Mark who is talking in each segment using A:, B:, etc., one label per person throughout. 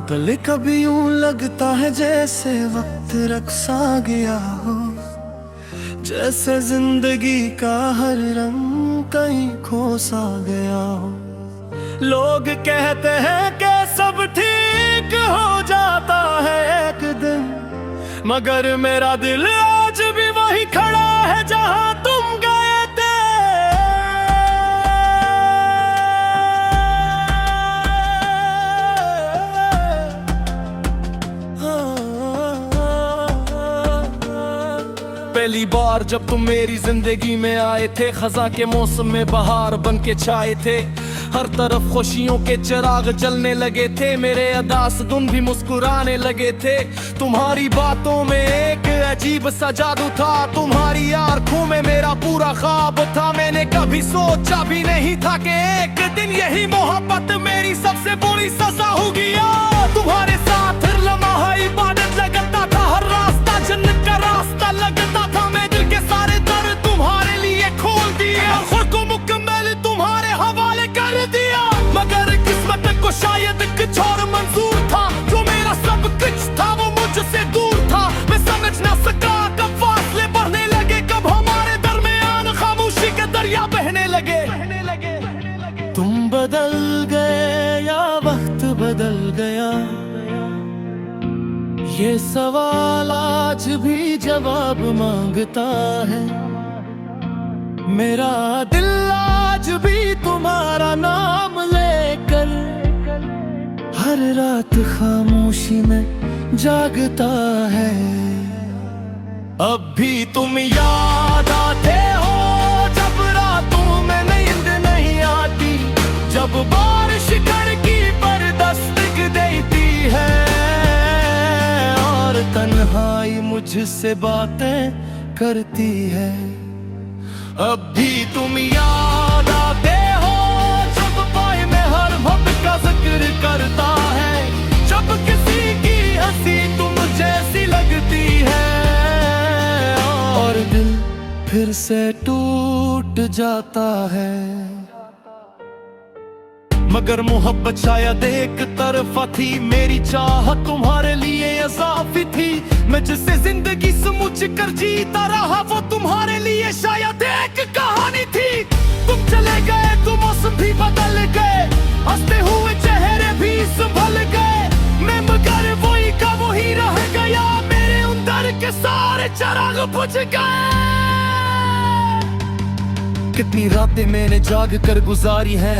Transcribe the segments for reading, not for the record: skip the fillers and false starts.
A: कल कभी यूं लगता है जैसे वक्त रक्सा गया हो, जैसे जिंदगी का हर रंग कहीं खोसा गया हो। लोग कहते हैं कि सब ठीक हो जाता है एक दिन, मगर मेरा दिल आज भी वही खड़ा है जहां तुम गए थे। पहली बार जब तुम मेरी जिंदगी में आए थे, खजा के मौसम में बहार बन के छाए थे। हर तरफ खुशियों के चिराग जलने लगे थे, मेरे अदास धुन भी मुस्कुराने लगे थे। तुम्हारी बातों में एक अजीब सा जादू था, तुम्हारी आंखों में मेरा पूरा ख्वाब था। मैंने कभी सोचा भी नहीं था कि एक दिन यही मोहब्बत मेरी सबसे बुरी सजा होगी। तुम्हारे साथ हर लम्हा इबादत लगता था, हर रास्ता जन्नत का रास्ता लगता था। मैं दिल के सारे दर तुम्हारे लिए खोल दिए, खुद को मुकम्मल तुम्हारे हवाले कर दिया। मगर किस्मत को शायद कुछ और मंजूर था, जो मेरा सब कुछ था वो मुझसे दूर था। मैं समझ ना सका कब फासले बढ़ने लगे, कब हमारे दरमियान खामोशी के दरिया बहने लगे। तुम बदल गए या वक्त बदल गया, ये सवाल आज भी जवाब मांगता है। मेरा दिल आज भी तुम्हारा नाम लेकर हर रात खामोशी में जागता है। अब भी तुम याद आते हो जब रातों में नींद नहीं आती, जब बारिश खिड़की पर दस्तक देती है और तन्हाई मुझसे बातें करती है। अब भी तुम याद आते हो जब पाए में हर वक्त का जिक्र करता है, जब किसी की हंसी तुम जैसी लगती है और दिल फिर से टूट जाता है। मगर मोहब्बत शायद एक तरफा थी, मेरी चाहत तुम्हारे लिए इजाफी थी। मैं जिससे जिंदगी समझ कर जीता रहा, वो तुम्हारे लिए शायद एक कहानी थी। तुम चले गए तो मौसम भी बदल गए, हंसते हुए चेहरे भी संभल गए। मैं मगर वही का वही रह गया, मेरे अंदर के सारे चिराग बुझ गए। कितनी रातें मैंने जाग कर गुजारी है,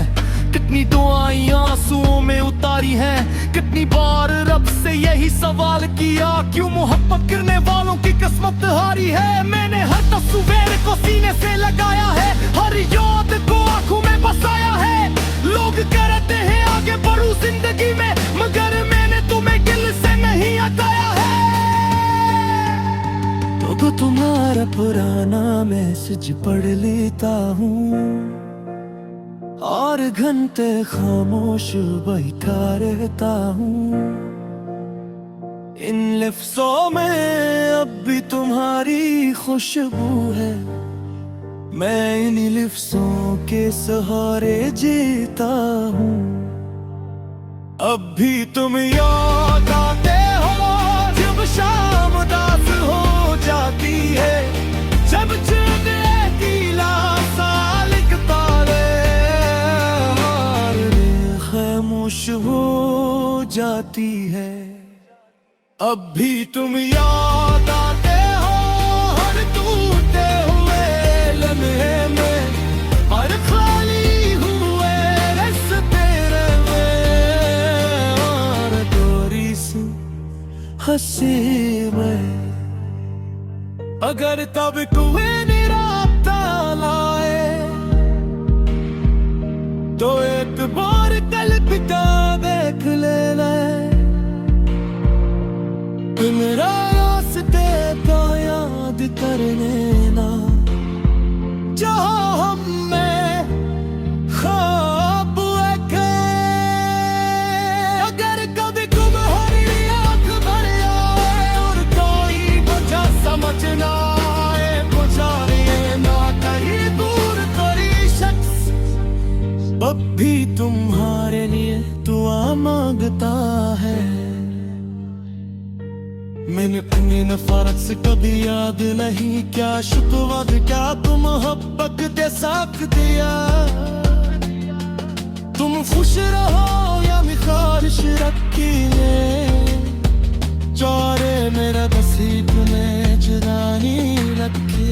A: कितनी दुआएं आंसुओं में उतारी हैं। कितनी बार रब से यही सवाल किया, क्यों मोहब्बत करने वालों की किस्मत हारी है। मैंने हर तस्वीर को सीने से लगाया है, हर याद को आंखों में बसाया है। लोग कहते हैं आगे बढ़ूं जिंदगी में, मगर मैंने तुम्हें दिल से नहीं हटाया है। तो तुम्हारा पुराना मैसेज पढ़ लेता हूँ और घंटे खामोश बैठा रहता हूँ। इन लफ्जों में अब भी तुम्हारी खुशबू है, मैं इन लफ्जों के सहारे जीता हूँ। अब भी तुम याद आते हो जब शाम दास हो जाती है, जब खामोश हो जाती है। अब भी तुम याद आते हो हर टूटे हुए लम्हे में, हर खाली हुए रास्ते में और थोड़ी सी हंसी में। अगर तब कोई निरापता लाए तो एक बार कल पिता देख लेना, मेरा रास्ते का याद कर लेना। जहाँ हम में ख्वाब है, अगर कभी तुम्हारी आँख भर आए और कोई वजह समझ ना आए, गुजारिए ना कहीं दूर कोई शख्स, अब भी तुम्हारे लिए दुआ मांगता है। रक्स कभी याद नहीं क्या शुक्र क्या तुम मोहब्बत दे साथ दिया तुम खुश रहो या मिखारिश रखी ले चौरे मेरा बसीत में जुदानी रखी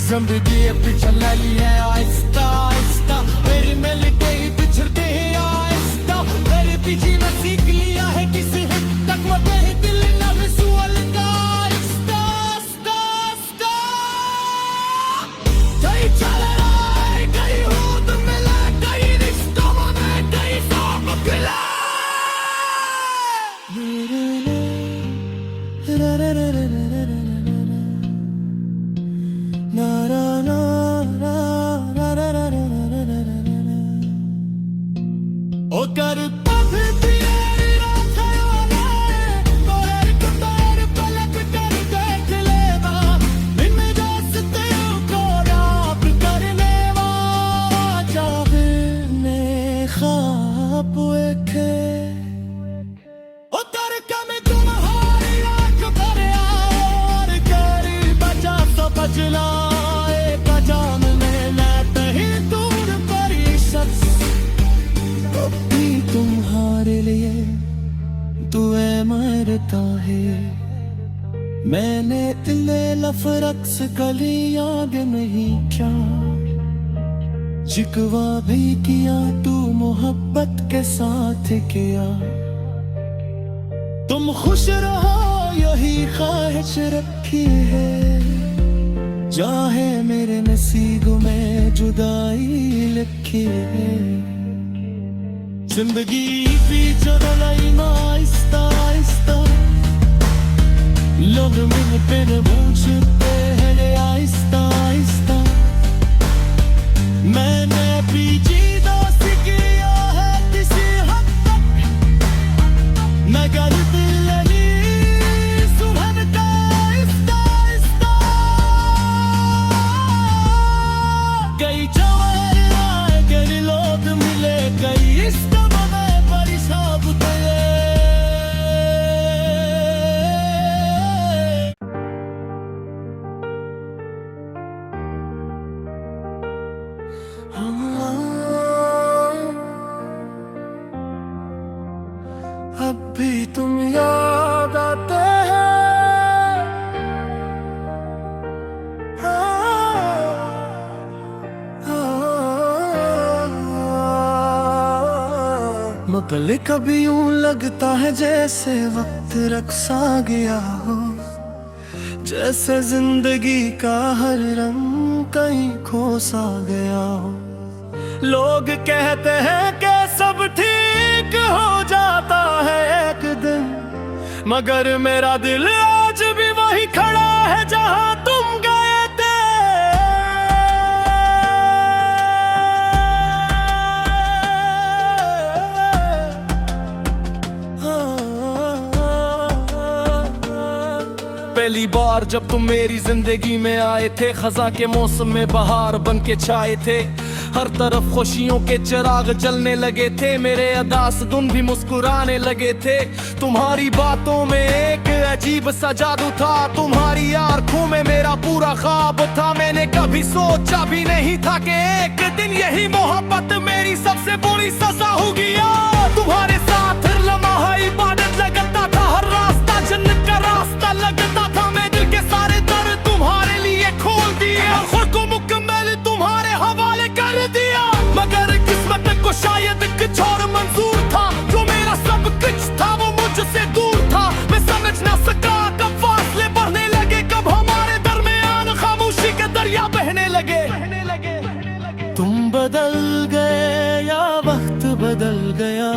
A: जिंदगी पिछल है आहिस्ता आहिस्ता मेरी मिल गई बिछड़ते हैं आहिस्ता मेरे पीछे न सीख लिया है किसी हद तक वो कहे दिल न विसुअल का आहिस्ता आहिस्ता आहिस्ता कहीं चल रहा है कहीं होद मिला कहीं रिश्तों में कहीं सब गिला O garip abhiyaari rathayone Torar kutar palak kar dekh leva Bin raste ko raab karne wala jagne khwaab ekhe O tar kam tumhari aankh bhar aur kar baja so baj laye bajam mein laat hi dur pari shakhs तुम्हारे लिए दुए मरता है मैंने तिले लफरक्स कली याद नहीं क्या शिकवा भी किया तू मोहब्बत के साथ किया तुम खुश रहो यही ख्वाहिश रखी है चाहे मेरे नसीब में जुदाई लिखी है जिंदगी भी चलाई ना आहिस्ता आहिस्ता लोग मिलते न पूछते हैं आहिस्ता आहिस्ता मैंने भी जी दोस्त किया है किसी हद तक मगर दिल नहीं सुधरता आहिस्ता आहिस्ता कई जवान आए कई लोग मिले कई इस अब भी तुम याद आते हैं मगर कभी यूं लगता है जैसे वक्त रक्सा गया हो जैसे जिंदगी का हर रंग कहीं खोसा गया हो लोग कहते हैं कि सब ठीक हो जाता है एक दिन मगर मेरा दिल आज भी वही खड़ा है जहां तुम गए थे पहली बार जब तुम मेरी जिंदगी में आए थे खजा के मौसम में बहार बन के छाए थे हर तरफ खुशियों के चिराग जलने लगे थे मेरे अदास धुन भी मुस्कुराने लगे थे तुम्हारी बातों में एक अजीब सा जादू था तुम्हारी आंखों में मेरा पूरा ख्वाब था मैंने कभी सोचा भी नहीं था कि एक दिन यही मोहब्बत मेरी सबसे बुरी सजा होगी तुम्हारे साथ हर लम्हा इबादत लगता था हर रास्ता जन्नत का रास्ता लगता था मैं दिल के सारे दर तुम्हारे लिए खोल दिए खुद को मुकम्मल तुम्हारे हवाले कर दिया मगर किस्मत को शायद कुछ और मंजूर था जो मेरा सब कुछ था वो मुझसे दूर था मैं समझ ना सका कब फासले बढ़ने लगे कब हमारे दरमियान खामोशी के दरिया बहने लगे तुम बदल गए या वक्त बदल गया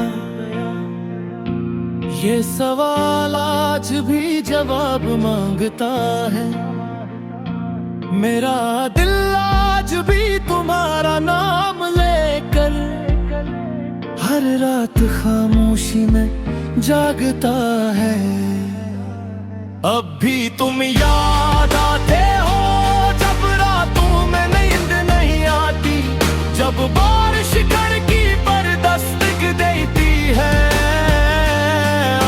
A: ये सवाल आज भी जवाब मांगता है मेरा दिल आज भी तुम्हारा नाम लेकर हर रात खामोशी में जागता है अब भी तुम याद आते हो जब रातों में नींद नहीं आती जब बारिश खिड़की पर दस्तक देती है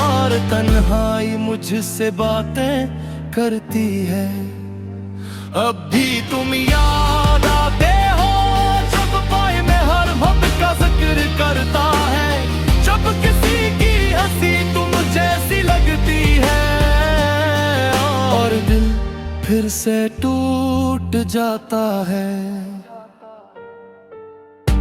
A: और तन्हा तन्हाई मुझसे बातें करती है। अब भी तुम याद आते हो जब पाए में हर वक्त का जिक्र करता है, जब किसी की हंसी तुम जैसी लगती है और दिल फिर से टूट जाता है।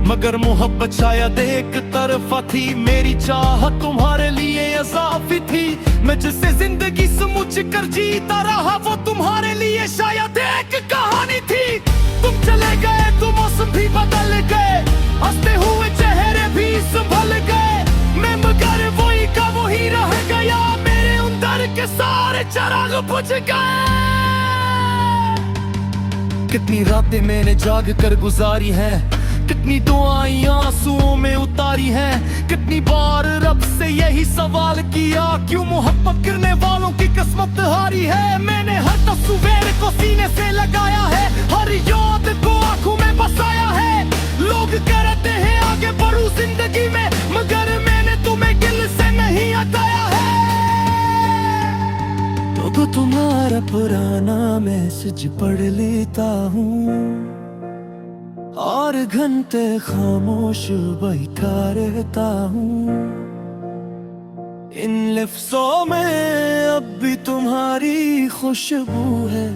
A: मगर मोहब्बत शायद एक तरफा थी, मेरी चाहत तुम्हारे लिए इजाफी थी। मैं जिससे जिंदगी समझ कर जीता रहा वो तुम्हारे लिए शायद एक कहानी थी। तुम चले गए तो मौसम भी बदल गए, हंसते हुए चेहरे भी संभल गए, मैं मगर वही का वही रह गया, मेरे अंदर के सारे चिराग बुझ गए। कितनी रातें मैंने जाग कर गुजारी हैं, कितनी दुआएं आंसुओं में उतारी हैं, कितनी बार रब से यही सवाल किया क्यों मोहब्बत करने वालों की किस्मत हारी है। मैंने हर तस्वीर को सीने से लगाया है, हर याद को आंखों में बसाया है। लोग कहते हैं आगे बढ़ूं जिंदगी में, मगर मैंने तुम्हें दिल से नहीं हटाया है। तो तुम्हारा पुराना मैसेज पढ़ लेता हूँ और घंटे खामोश बैठा रहता हूँ। इन लफ्ज़ों में अब भी तुम्हारी खुशबू है,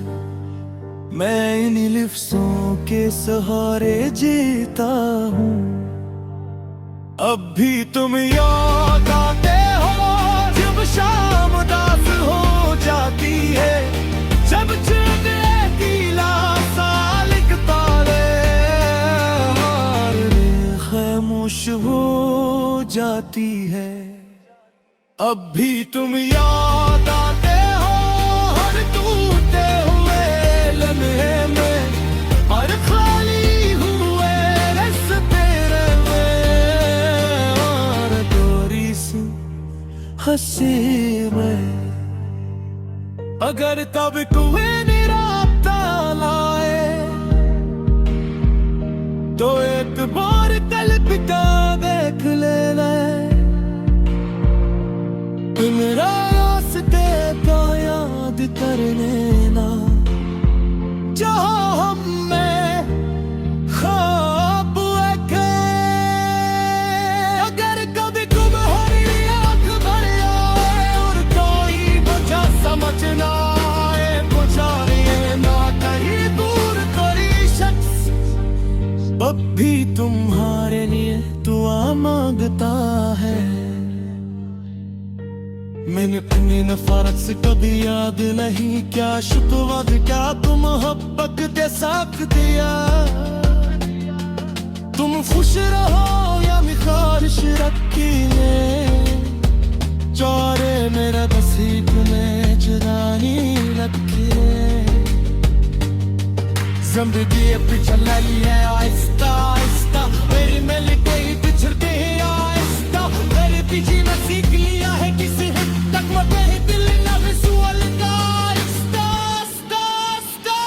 A: मैं इन लफ्ज़ों के सहारे जीता हूँ। अब भी तुम याद आते हो जब शाम उदास हो जाती है, जब हो जाती है। अब भी तुम याद आते हो हर टूटे हुए लम्हे में, हर खाली हुए रास्ते में और थोड़ी सी हंसी में। अगर तब कोई निरापता लाए तो एक बार कल पिता देख लेना, मेरा रास्ते का याद करने ना, जहाँ हम में ख्वाब देखे। अगर कभी तुम्हारी आँख भर आए और कोई वजह समझ ना आए, गुजारिए ना कहीं दूर कोई शख्स, अब भी तुम्हारे लिए दुआ मांगता है। मैंने अपनी नफरत से कभी याद नहीं क्या शुक्र क्या तुम मोहब्बत दे साथ दिया। तुम खुश रहो या मैं ख्वाहिश रखिए, चारे मेरा नसीब में जुदाई रखिए। जिंदगी अपनी चला ली है आहिस्ता आहिस्ता, मेरी मिल गई बिछड़ गई आहिस्ता, मेरे पीछे न सीख लिया है किसी हद तक मगर दिल न विजुअल का आहिस्ता आहिस्ता आहिस्ता।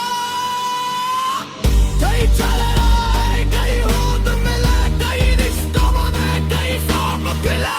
A: कहीं चल रहा है कहीं होद मिला, कहीं रिश्तों में कहीं साम मिला।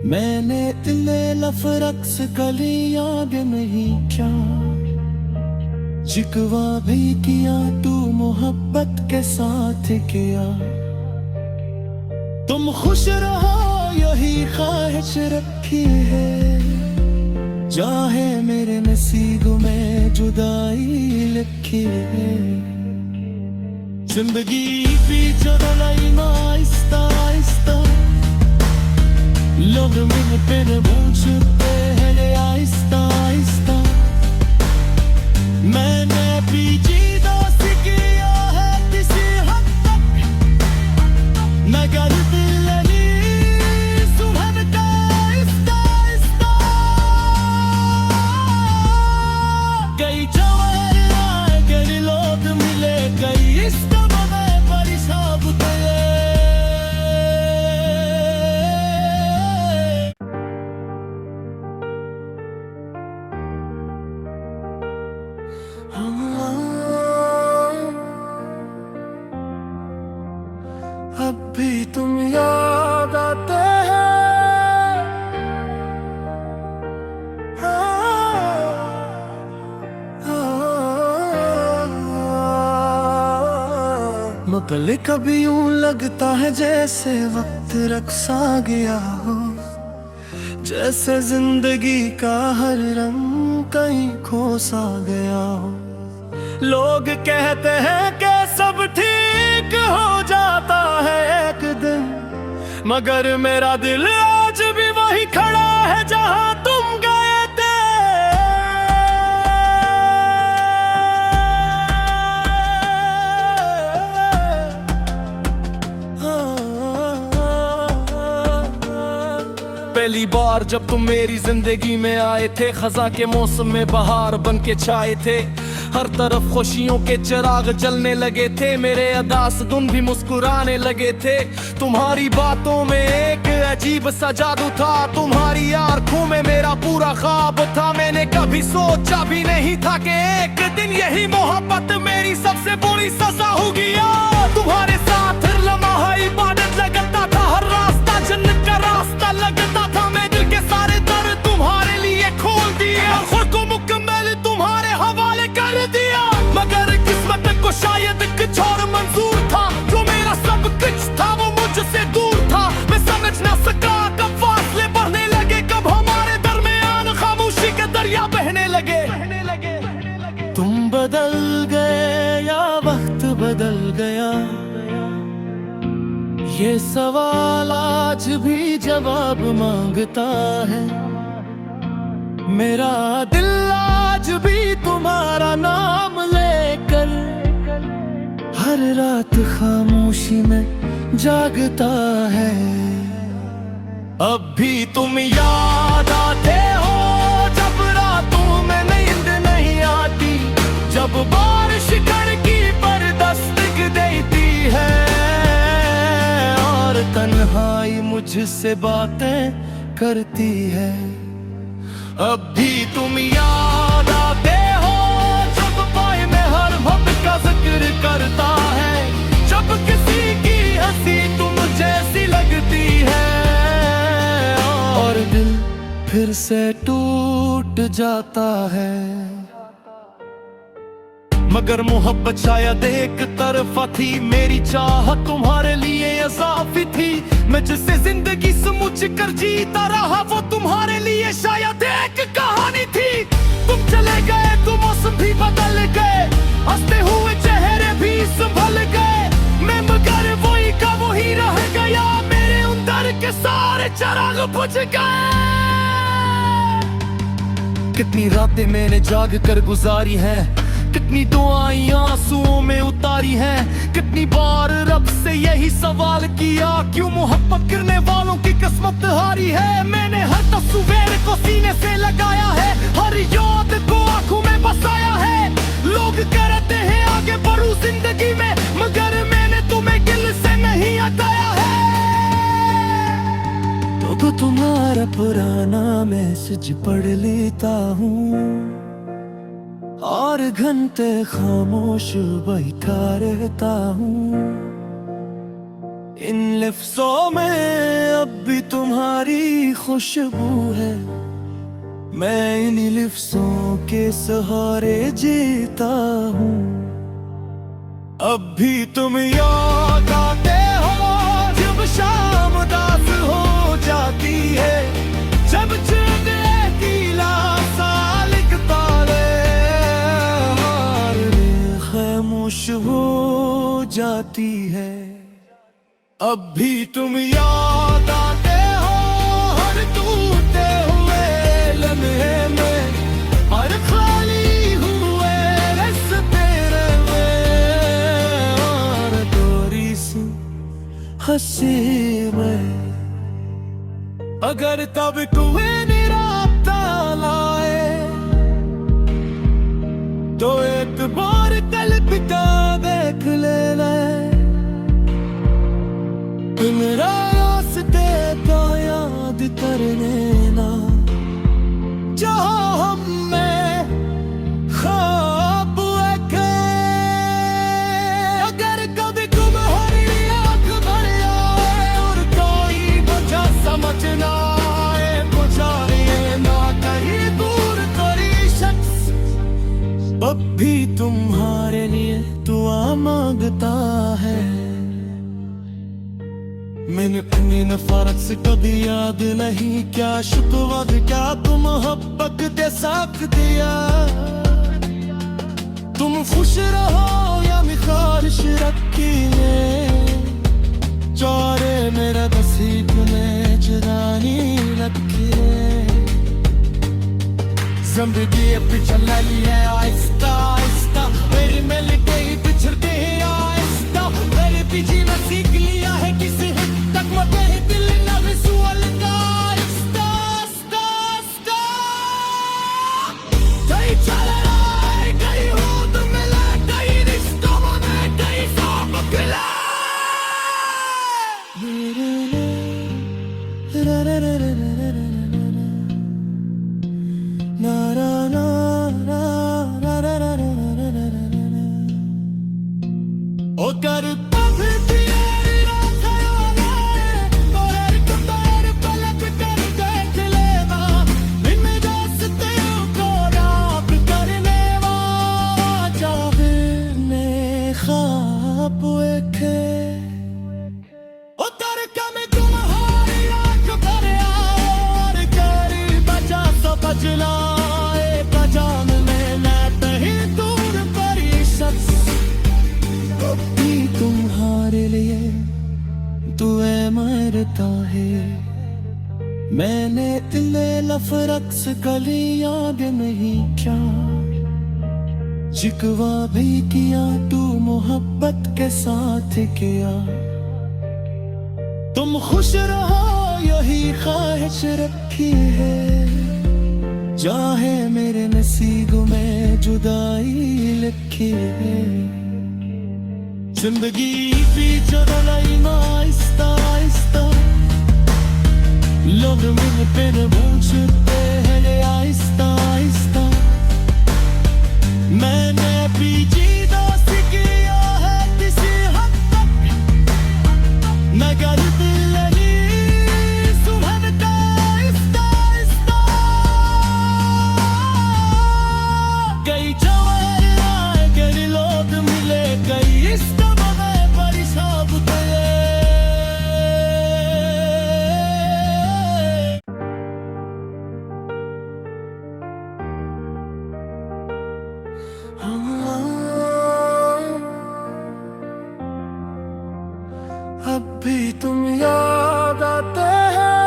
A: मैंने इतने लफरक्स कली याद नहीं क्या, शिकवा भी किया तू मोहब्बत के साथ किया। तुम खुश रहो यही ख्वाहिश रखी है, चाहे मेरे नसीब में जुदाई लिखी है। जिंदगी भी चलाई आहिस्ता आहिस्ता लोग मुझ पे न पूछते हैं आहिस्ता आहिस्ता, मैंने भी दोस्त किया है किसी हद तक, मगर दिल नहीं सुधरता आहिस्ता आहिस्ता। कई जवान गैर लोग मिले, कई इश्क में परिशाब गए। अब भी तुम याद आते हैं, मगर कभी यूं लगता है जैसे वक्त रक्सा गया हो, जैसे जिंदगी का हर रंग कहीं खोसा गया हो। लोग कहते हैं कि सब ठीक हो जाता है एक दिन, मगर मेरा दिल आज भी वही खड़ा है जहां तुम गए थे। पहली बार जब तुम मेरी जिंदगी में आए थे, खजा के मौसम में बहार बन के छाए थे। हर तरफ खुशियों के चिराग जलने लगे थे, मेरे अदास धुन भी मुस्कुराने लगे थे। तुम्हारी बातों में एक अजीब सा जादू था, तुम्हारी आंखों में मेरा पूरा ख्वाब था। मैंने कभी सोचा भी नहीं था कि एक दिन यही मोहब्बत मेरी सबसे बुरी सजा होगी। तुम्हारे साथ हर लम्हा इबादत लगता था, हर रास्ता जन्नत का रास्ता लगता था। मैं दिल के सारे दर तुम्हारे लिए खोल दिया, खुद को मुकम्मल तुम्हारे हवाले कर दिया। मगर किस्मत को शायद कुछ और मंजूर था, जो मेरा सब कुछ था वो मुझसे दूर था। मैं समझ ना सका कब फासले बढ़ने लगे, कब हमारे दरमियान खामोशी के दरिया बहने लगे। तुम बदल गए या वक्त बदल गया, ये सवाल आज भी जवाब मांगता है। मेरा दिल आज भी तुम्हारा नाम लेकर हर रात खामोशी में जागता है। अब भी तुम याद आते हो जब रातों में नींद नहीं आती, जब बारिश खिड़की पर दस्तक देती है और तन्हाई मुझसे बातें करती है। अब भी तुम याद आते हो जब पाए में हर वक्त का जिक्र करता है, जब किसी की हंसी तुम जैसी लगती है और दिल फिर से टूट जाता है। मगर मोहब्बत शायद एक तरफा थी, मेरी चाहत तुम्हारे लिए इजाफी थी। मैं जिसे जिंदगी समझ कर जीता रहा वो तुम्हारे लिए शायद एक कहानी थी। तुम चले गए तो मौसम भी बदल गए, हंसते हुए चेहरे भी संभल गए। मैं मगर वही का वही रह गया, मेरे अंदर के सारे चिराग बुझ गए। कितनी रातें मैंने जाग कर गुजारी है, कितनी दुआएं आंसुओं में उतारी हैं। कितनी बार रब से यही सवाल किया, क्यों मोहब्बत करने वालों की किस्मत हारी है। मैंने हर तस्वीर को सीने से लगाया है, हर याद को आंखों में बसाया है। लोग कहते हैं आगे बढ़ूं जिंदगी में, मगर मैंने तुम्हें दिल से नहीं हटाया है। तो तुम्हारा पुराना मैसेज पढ़ लेता हूँ और घंटे खामोश बैठा रहता हूँ। इन लफ्ज़ों में अब भी तुम्हारी खुशबू है, मैं इन लफ्ज़ों के सहारे जीता हूँ। अब भी तुम याद आते हो जब शाम उदास हो जाती है, जब हो जाती है। अब भी तुम याद आते हो अगर तब तुम्हें निरापता लाए तो एक बार कल्पिता देख लेना। मेरा रास्ते का याद करने ना, जहाँ हम में ख्वाब देखे। अगर कभी तुम्हारी आँख भर आए और कोई वजह समझ ना आए, गुजारिए ना कहीं दूर कोई शख्स, अब भी तुम्हारे लिए दुआ मांगता है। मैंने अपनी नफरत से कभी याद नहीं, क्या शुक्र क्या तुम मोहब्बत दे साथ दिया। तुम खुश रहो या मिखारिश रखिए, चौरे मेरा नसीब में जरानी रखिए। जिंदगी अब चल रही है आहिस्ता आहिस्ता, मेरी मिल गई बिछड़ गई आहिस्ता। मेरे पीछे न सीख लिया है किसी तक मगर दिल न विसुअल का आहिस्ता आहिस्ता आहिस्ता। कहीं चल रहा है, कहीं होद मिला, कहीं रिश्तों में कहीं सांप खिला। तुम्हारे लिए दुआ मरता है। मैंने दिले लफरक्स कली याद नहीं क्या, जिकवा भी किया तू मोहब्बत के साथ किया। तुम खुश रहो यही ख्वाहिश रखी है, चाहे मेरे नसीब में जुदाई लिखी है। जिंदगी भी चलाई ना आहिस्ता आहिस्ता, लोग मुझ पे पूछते हैं आहिस्ता आहिस्ता। मैंने भी जीना किया है किसी हद तक, मगर दिल नहीं सुभरता आहिस्ता आहिस्ता। कई जवार आए, कई लोग मिले, कई इश्क बगैर परिशाब थे। अब भी तुम याद आते हैं,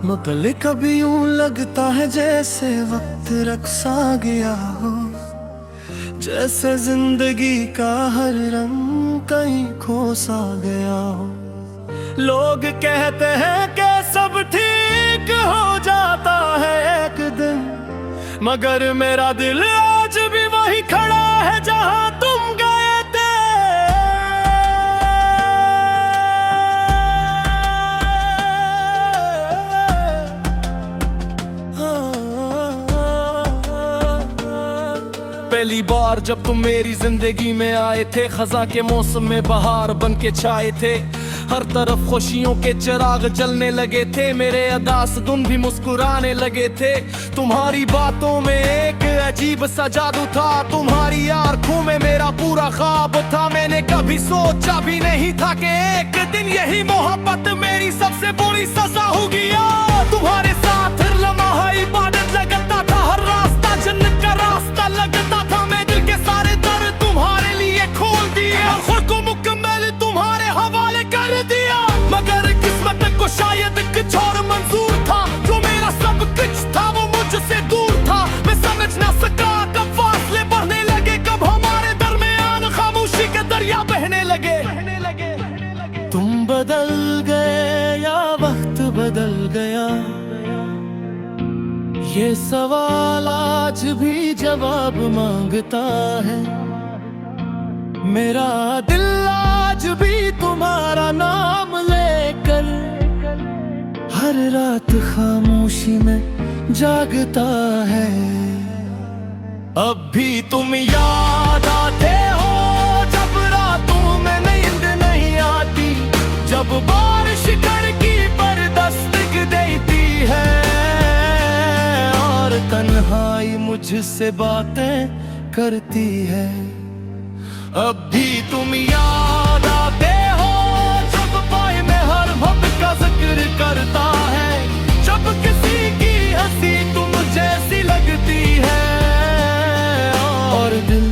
A: मगर कभी यूं लगता है जैसे वक्त रक्सा गया हो, जैसे जिंदगी का हर रंग कहीं खोसा गया हो। लोग कहते हैं कि सब ठीक हो जाता है एक दिन, मगर मेरा दिल आज भी वही खड़ा है जहां तुम गए थे। पहली बार जब तुम मेरी जिंदगी में आए थे, खजा के मौसम में बहार बन के छाए थे। हर तरफ खुशियों के चिराग जलने लगे थे, मेरे अदास धुन भी मुस्कुराने लगे थे। तुम्हारी बातों में एक अजीब सा जादू था, तुम्हारी आंखों में मेरा पूरा ख्वाब था। मैंने कभी सोचा भी नहीं था कि एक दिन यही मोहब्बत मेरी सबसे बुरी सजा होगी। तुम्हारे साथ हर लम्हा इबादत लगता था, हर रास्ता जन्नत का रास्ता लगता था। मैं दिल के सारे दर तुम्हारे लिए खोल दिए, खुद को मुकम्मल तुम्हारे हवाले कर दिया। मगर किस्मत को शायद कुछ और मंजूर था, जो मेरा सब कुछ था वो मुझसे दूर था। मैं समझ ना सका कब फासले बदल गए या वक्त बदल गया, ये सवाल आज भी जवाब मांगता है। मेरा दिल आज भी तुम्हारा नाम लेकर हर रात खामोशी में जागता है। अब भी तुम याद आते हो जब रातों में नींद नहीं आती, जब बारिश खिड़की पर दस्तक देती है और तन्हाई मुझसे बातें करती है। अब भी तुम याद आते हो जब पाए में हर वक्त का जिक्र करता है, जब किसी की हंसी तुम जैसी लगती है और दिल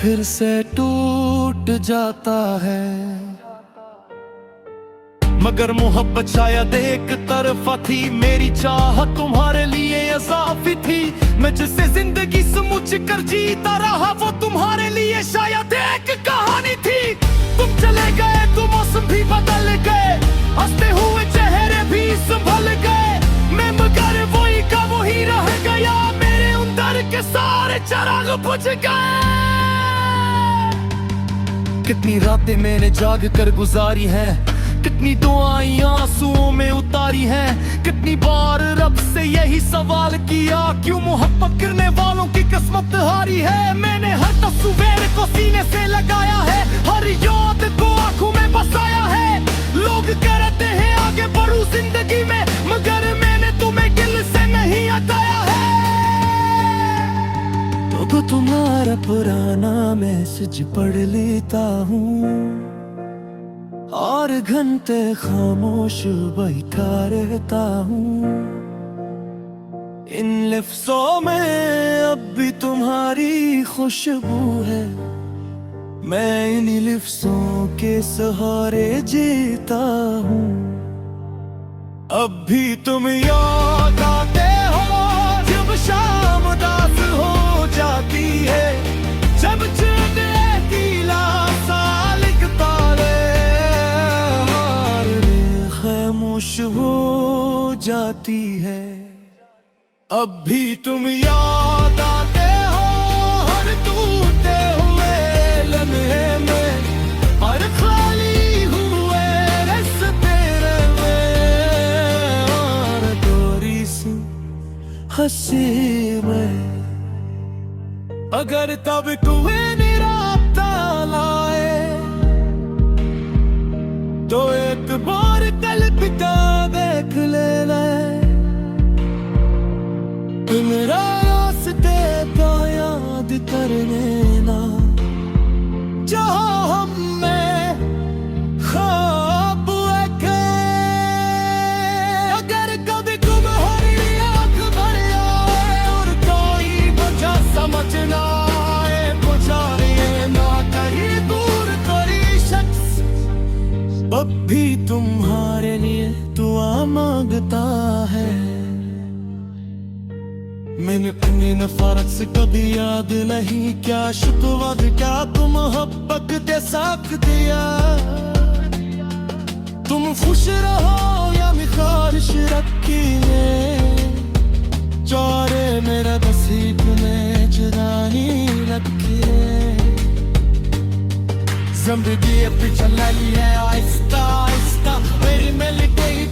A: फिर से टूट जाता है। मगर मोहब्बत शायद एक तरफा थी, मेरी चाहत तुम्हारे लिए इजाफी थी। मैं जिसे जिंदगी समझ कर जीता रहा वो तुम्हारे लिए शायद एक कहानी थी। तुम चले गए तो मौसम भी बदल गए, हंसते हुए चेहरे भी संभल गए। मैं मगर वही का वही रह गया, मेरे अंदर के सारे चिराग बुझ गए। कितनी रातें मैंने जाग कर गुजारी हैं, कितनी दुआएं आंसुओं में उतारी हैं, कितनी बार रब से यही सवाल किया क्यों मोहब्बत करने वालों की किस्मत हारी है। मैंने हर तस्वीर को सीने से लगाया है, हर याद को आंखों में बसाया है। लोग कहते हैं आगे बढ़ूं जिंदगी में, मगर मैंने तुम्हें दिल से नहीं हटाया है। तो तुम्हारा पुराना मैसेज पढ़ लेता हूँ और घंटे खामोश बैठा रहता हूँ। इन लफ्जों में अब भी तुम्हारी खुशबू है, मैं इन लफ्जों के सहारे जीता हूँ। अब भी तुम याद आते हो जब शाम उदास हो जाती है, जब खामोश हो जाती है। अब भी तुम याद आते हो हर टूटे हुए लम्हे में, हर खाली हुए रास्ते में और थोड़ी सी हंसी में। अगर तब कोई निरापता लाए तो एक बार कल पिता देख लेना, मेरा रास्ते का याद करने ना, जहाँ हम में ख्वाब है। अगर कभी तुम्हारी आँख भर आए और कोई वजह समझ ना आए, गुजारिए ना कहीं दूर कोई शख्स, अब भी तुम्हारे लिए दुआ मांगता है। मैंने अपनी नफरत से कभी याद नहीं क्या शुक्र क्या तुम मोहब्बत दे साथ दिया। तुम खुश रहो या मैं ख्वाहिश रखिए, चौरे मेरा नसीब में जुदाई रखिए। जिंदगी अब चल रही है आहिस्ता आहिस्ता, मेरी मिल गई